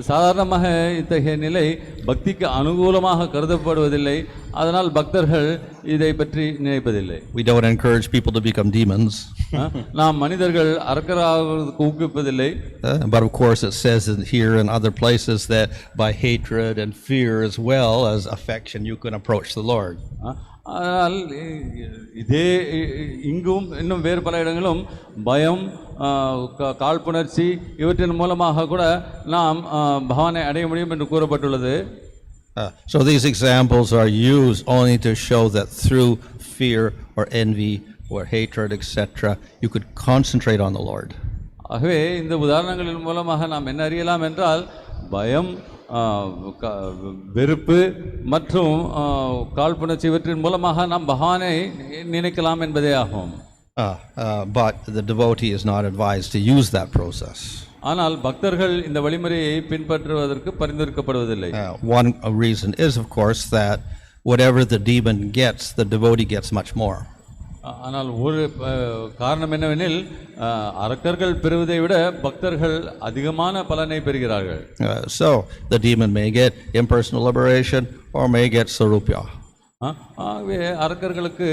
சாதாரணமாக இத்தகைய நிலை பக்திக்கு அனுகூலமாக கருதப்படுவதில்லை. அதனால் பக்தர்கள் இதை பற்றி நினைப்பதில்லை. We don't encourage people to become demons. நாம் மனிதர்கள் அரக்கராக ஊக்குவிப்பதில்லை. But of course it says in here and other places that by hatred and fear as well as affection you can approach the Lord. ஆனால் இதே இங்கும் இன்னும் வேறு பல இடங்களும் பயம், காழ்ப்புணர்ச்சி இவற்றின் மூலமாக கூட நாம் பகவானை அடைய முடியும் என்று கூறப்பட்டுள்ளது. So these examples are used only to show that through fear or envy or hatred etc. you could concentrate on the Lord. ஆகவே இந்த உதாரணங்களின் மூலமாக நாம் என்ன அறியலாம் என்றால் பயம், வெறுப்பு மற்றும் காழ்ப்புணர்ச்சி இவற்றின் மூலமாக நாம் பகவானை நினைக்கலாம் என்பதே ஆகும். But the devotee is not advised to use that process. ஆனால் பக்தர்கள் இந்த வழிமுறையை பின்பற்றுவதற்கு பரிந்துரைக்கப்படுவதில்லை. One reason is, of course, that whatever the demon gets, the devotee gets much more. ஆனால் ஒரு காரணம் என்னவெனில் அரக்கர்கள் பெறுவதை விட பக்தர்கள் அதிகமான பலனை பெறுகிறார்கள். So the demon may get impersonal liberation or may get sarupya. ஆகவே அரக்கர்களுக்கு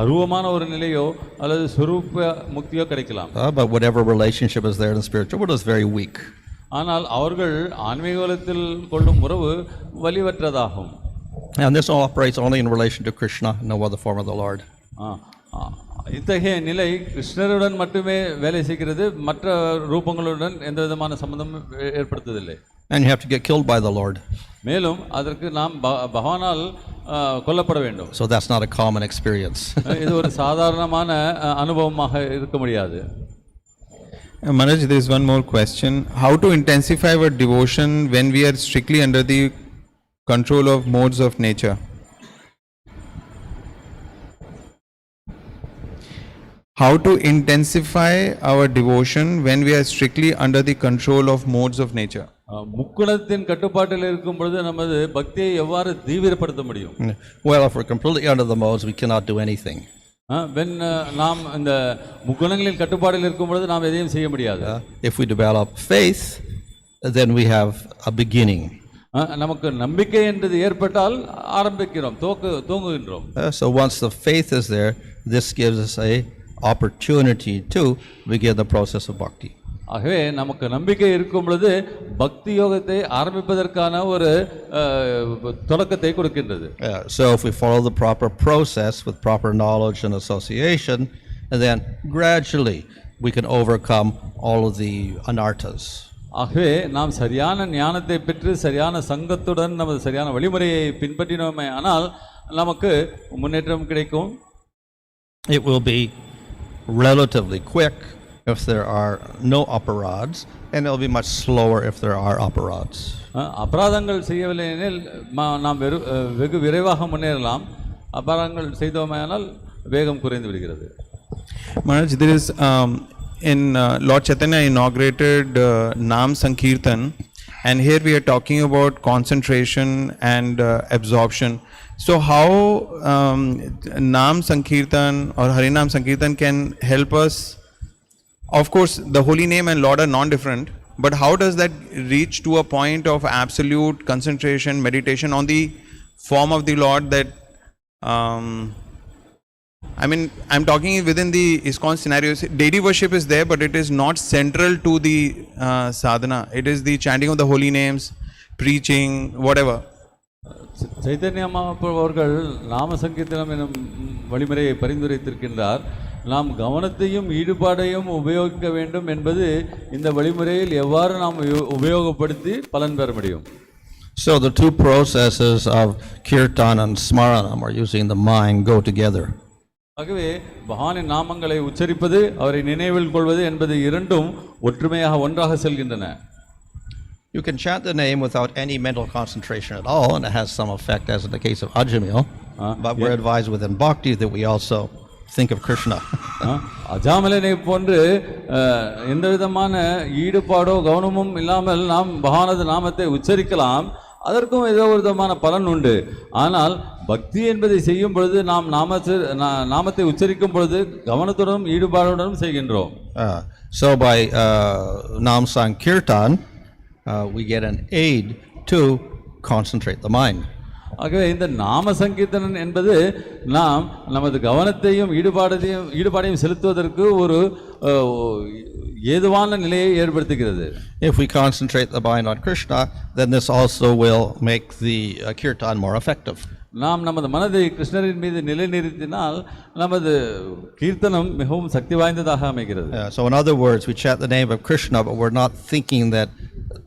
அருவமான ஒரு நிலையோ அல்லது ஸ்வரூப முக்தியோ கிடைக்கலாம். But whatever relationship is there in the spiritual world is very weak. ஆனால் அவர்கள் ஆன்மீக உலகத்தில் கொள்ளும் உறவு வலிவற்றதாகும். And this all operates only in relation to Krishna, no other form of the Lord. இத்தகைய நிலை கிருஷ்ணருடன் மட்டுமே வேலை செய்கிறது, மற்ற ரூபங்களுடன் எந்த விதமான சம்பந்தமும் ஏற்படுத்துவதில்லை. And you have to get killed by the Lord. மேலும் அதற்கு நாம் பகவானால் கொல்லப்பட வேண்டும். So that's not a common experience. இது ஒரு சாதாரணமான அனுபவமாக இருக்க முடியாது. Maharaj, there is one more question. How to intensify our devotion when we are strictly under the control of modes of nature? How to intensify our devotion when we are strictly under the control of modes of nature? முக்குணத்தின் கட்டுப்பாட்டில் இருக்கும் பொழுது நமது பக்தியை எவ்வாறு தீவிரப்படுத்த முடியும்? Well, if we're completely under the modes, we cannot do anything. when நாம் இந்த முக்குணங்களின் கட்டுப்பாட்டில் இருக்கும் பொழுது நாம் எதையும் செய்ய முடியாது. If we develop faith, then we have a beginning. நமக்கு நம்பிக்கை என்றது ஏற்பட்டால் ஆரம்பிக்கிறோம், தூங்குகின்றோம். So once the faith is there, this gives us a opportunity to begin the process of bhakti. ஆகவே நமக்கு நம்பிக்கை இருக்கும் பொழுது பக்தி யோகத்தை ஆரம்பிப்பதற்கான ஒரு தொடக்கத்தை கொடுக்கின்றது. So if we follow the proper process with proper knowledge and association, and then gradually we can overcome all of the anarthas. ஆகவே நாம் சரியான ஞானத்தை பெற்று சரியான சங்கத்துடன் நமது சரியான வழிமுறையை பின்பற்றினோமே ஆனால் நமக்கு முன்னேற்றம் கிடைக்கும். It will be relatively quick if there are no aparadhas, and it will be much slower if there are aparadhas. அபராதங்கள் செய்யவில்லை எனில் நாம் வெகு விரைவாக முன்னேறலாம். அபராதங்கள் செய்தோமானால் வேகம் குறைந்து விடுகிறது. Maharaj, there is in Lord Chaitanya inaugurated Naam Sankirtan, and here we are talking about concentration and absorption. So how Naam Sankirtan or Harinam Sankirtan can help us? Of course, the holy name and Lord are non-different, but how does that reach to a point of absolute concentration, meditation on the form of the Lord that I mean, I'm talking within the ISKCON scenarios. Deity worship is there, but it is not central to the sadhana. It is the chanting of the holy names, preaching, whatever. Chaitanya Mahaprabhu அவர்கள் நாம சங்கீர்த்தனம் எனும் வழிமுறையை பரிந்துரைத்திருக்கின்றார். நாம் கவனத்தையும் ஈடுபாடையும் உபயோகிக்க வேண்டும் என்பது இந்த வழிமுறையில் எவ்வாறு நாம் உபயோகப்படுத்தி பலன் பெற முடியும். So the two processes of kirtan and smaranam, or using the mind, go together. ஆகவே பகவானின் நாமங்களை உச்சரிப்பது, அவரை நினைவில் கொள்வது என்பது இரண்டும் ஒற்றுமையாக ஒன்றாக செல்கின்றன. You can chant the name without any mental concentration at all, and it has some effect, as in the case of Ajamil. But we're advised within bhakti that we also think of Krishna. அஜாமலனை போன்று எந்த விதமான ஈடுபாடோ கவனமும் இல்லாமல் நாம் பகவானது நாமத்தை உச்சரிக்கலாம். அதற்கும் ஏதோ ஒரு விதமான பலன் உண்டு. ஆனால் பக்தி என்பதை செய்யும் பொழுது நாம் நாமத்தை உச்சரிக்கும் பொழுது கவனத்துடனும் ஈடுபாடுடனும் செய்கின்றோம். So by Nam Sankirtan, we get an aid to concentrate the mind. ஆகவே இந்த நாம சங்கீர்த்தனம் என்பது நாம் நமது கவனத்தையும் ஈடுபாடையும் செலுத்துவதற்கு ஒரு ஏதுவான நிலையை ஏற்படுத்துகிறது. If we concentrate the mind on Krishna, then this also will make the kirtan more effective. நாம் நமது மனதை கிருஷ்ணரின் மீது நிலைநிறுத்தினால் நமது கீர்த்தனம் மிகவும் சக்தி வாய்ந்ததாக அமைகிறது. So in other words, we chant the name of Krishna, but we're not thinking that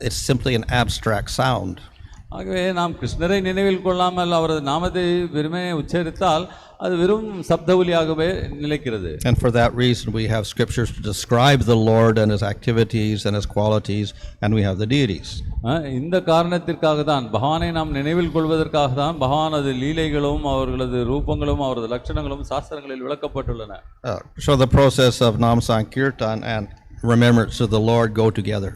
it's simply an abstract sound. ஆகவே நாம் கிருஷ்ணரை நினைவில் கொள்ளாமல் அவரது நாமத்தை வெறுமனே உச்சரித்தால் அது வெறும் சப்த ஒலியாகவே நிலைக்கிறது. And for that reason we have scriptures to describe the Lord and his activities and his qualities, and we have the deities. இந்த காரணத்திற்காக தான் பகவானை நாம் நினைவில் கொள்வதற்காக தான் பகவானது லீலைகளும் அவர்களது ரூபங்களும் அவரது லட்சணங்களும் சாஸ்திரங்களில் விளக்கப்பட்டுள்ளன. So the process of Nam Sankirtan and remembrance of the Lord go together.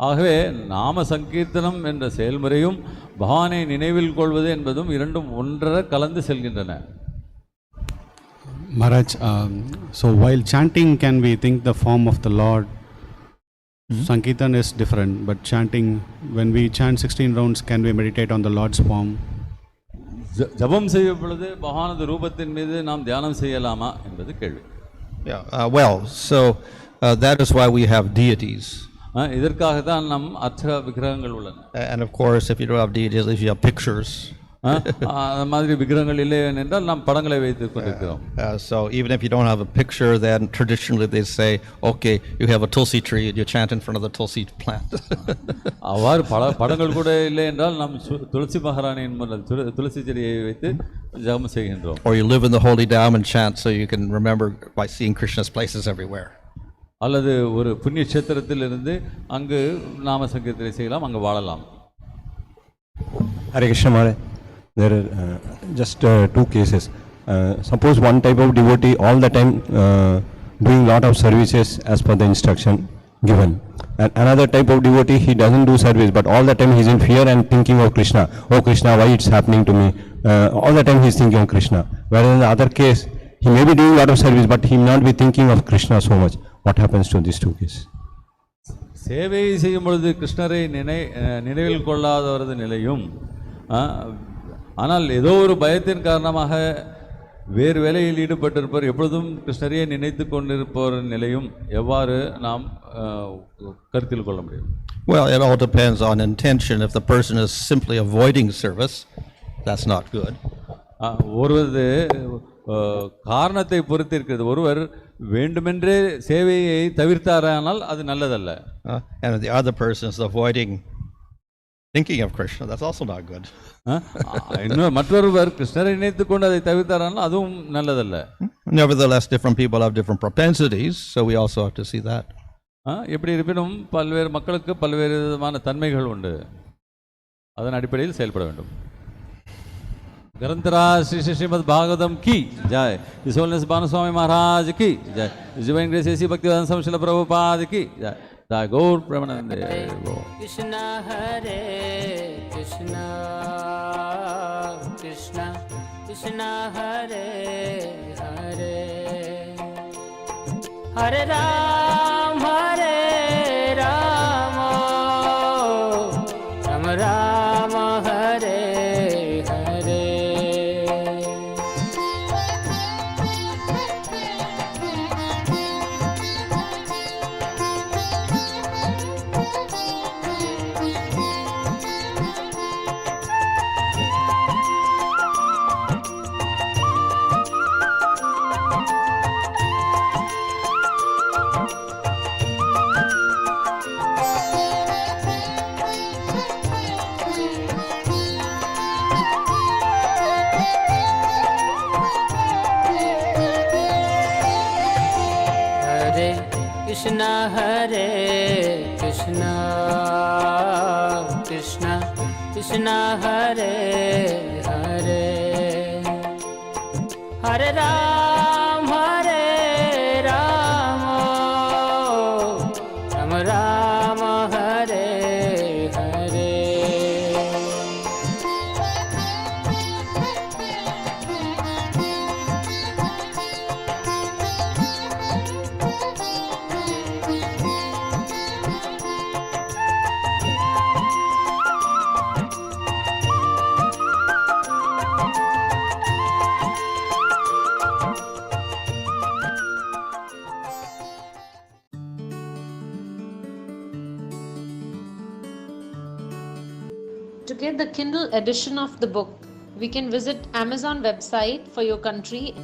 ஆகவே நாம சங்கீர்த்தனம் என்ற செயல்முறையும் பகவானை நினைவில் கொள்வது என்பதும் இரண்டும் ஒன்றரை கலந்து செல்கின்றன. Maharaj, so while chanting, can we think the form of the Lord? Sankirtan is different, but chanting, when we chant 16 rounds, can we meditate on the Lord's form? ஜபம் செய்யும் பொழுது பகவானது ரூபத்தின் மீது நாம் தியானம் செய்யலாமா என்பது கேள்வி. Well, so that is why we have deities. இதற்காக தான் நம் அர்ச்சக விக்கிரகங்கள் உள்ளன. And of course, if you don't have deities, if you have pictures, அந்த மாதிரி விக்கிரகங்கள் இல்லை என்றால் நாம் படங்களை வைத்துக் கொண்டிருக்கிறோம். So even if you don't have a picture, then traditionally they say, okay, you have a tulsi tree and you chant in front of the tulsi plant. அவ்வாறு படங்கள் கூட இல்லை என்றால் நாம் துளசி மகாராணியின் முன்னால் துளசி செடியை வைத்து ஜபம் செய்கின்றோம். Or you live in the holy dham and chant so you can remember by seeing Krishna's places everywhere. அல்லது ஒரு புண்ணிய க்ஷேத்திரத்தில் இருந்து அங்கு நாம சங்கீர்த்தனை செய்யலாம், அங்கு வாழலாம். Hare Krishna Maharaj, there are just two cases. Suppose one type of devotee all the time doing lot of services as per the instruction given, and another type of devotee, he doesn't do service but all the time he is in fear and thinking of Krishna. Oh Krishna, why it's happening to me? All the time he is thinking of Krishna. Whereas in the other case, he may be doing lot of service but he may not be thinking of Krishna so much. What happens to these two cases? சேவை செய்யும் பொழுது கிருஷ்ணரை நினைவில் கொள்ளாதவரது நிலையும், ஆனால் ஏதோ ஒரு பயத்தின் காரணமாக வேறு வேலையில் ஈடுபட்டிருப்பவர் எப்பொழுதும் கிருஷ்ணரையே நினைத்து கொண்டிருப்பவர் நிலையும் எவ்வாறு நாம் கருத்தில் கொள்ள முடியும்? Well, it all depends on intention. If the person is simply avoiding service, that's not good. ஒருவது காரணத்தை பொறுத்து இருக்கிறது. ஒருவர் வேண்டுமென்றே சேவையை தவிர்த்தாரானால் அது நல்லதல்ல. And if the other person is avoiding thinking of Krishna, that's also not good. இன்னும் மற்றொருவர் கிருஷ்ணரை நினைத்துக் கொண்டு அதை தவிர்த்தாரானால் அதுவும் நல்லதல்ல. Nevertheless, different people have different propensities, so we also have to see that. எப்படி இருப்பினும் பல்வேறு மக்களுக்கு பல்வேறு விதமான தன்மைகள் உண்டு, அதன் அடிப்படையில் செயல்பட வேண்டும். ग्रंथरा श्री श्रीमद भागवतम की जय, हिज होलीनेस भानु स्वामी महाराज की जय, his divine grace AC Bhaktivedanta Swami Srila Prabhupada की जय, जय गौर प्रेमानंदे। कृष्ण हरे कृष्ण कृष्ण कृष्ण हरे हरे, हरे राम राम राम हरे हरे। कृष्ण हरे कृष्ण कृष्ण कृष्ण हरे हरे, हरे Ram Ram Ram Hare Hare. To get the Kindle edition of the book, we can visit Amazon website for your country.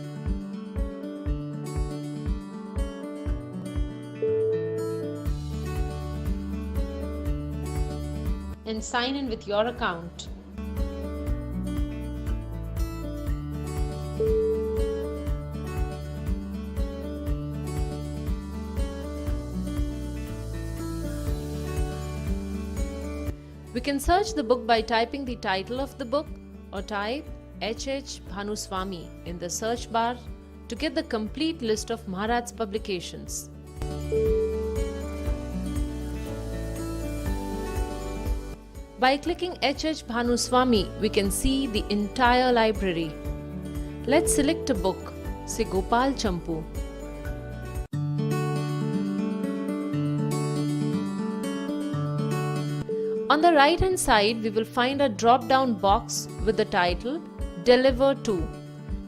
In can sign in with your account. We can search the book by typing the title of the book or type H.H. Bhanu Swami in the search bar to get the complete list of Maharaj's publications. By clicking H.H. Bhanu Swami, we can see the entire library. Let's select a book, say Gopal Champu. On the right hand side, we will find a drop down box with the title Deliver to.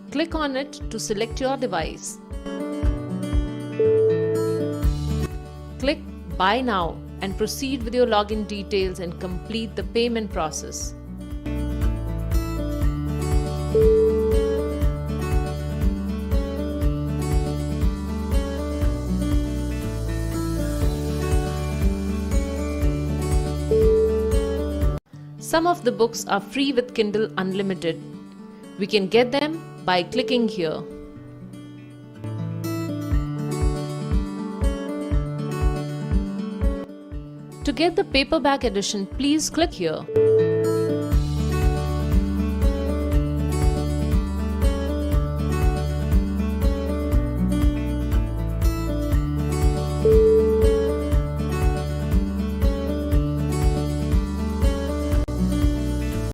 Click on it to select your device. Click Buy Now and proceed with your login details and complete the payment process. Some of the books are free with Kindle Unlimited. We can get them by clicking here. To get the paperback edition, please click here.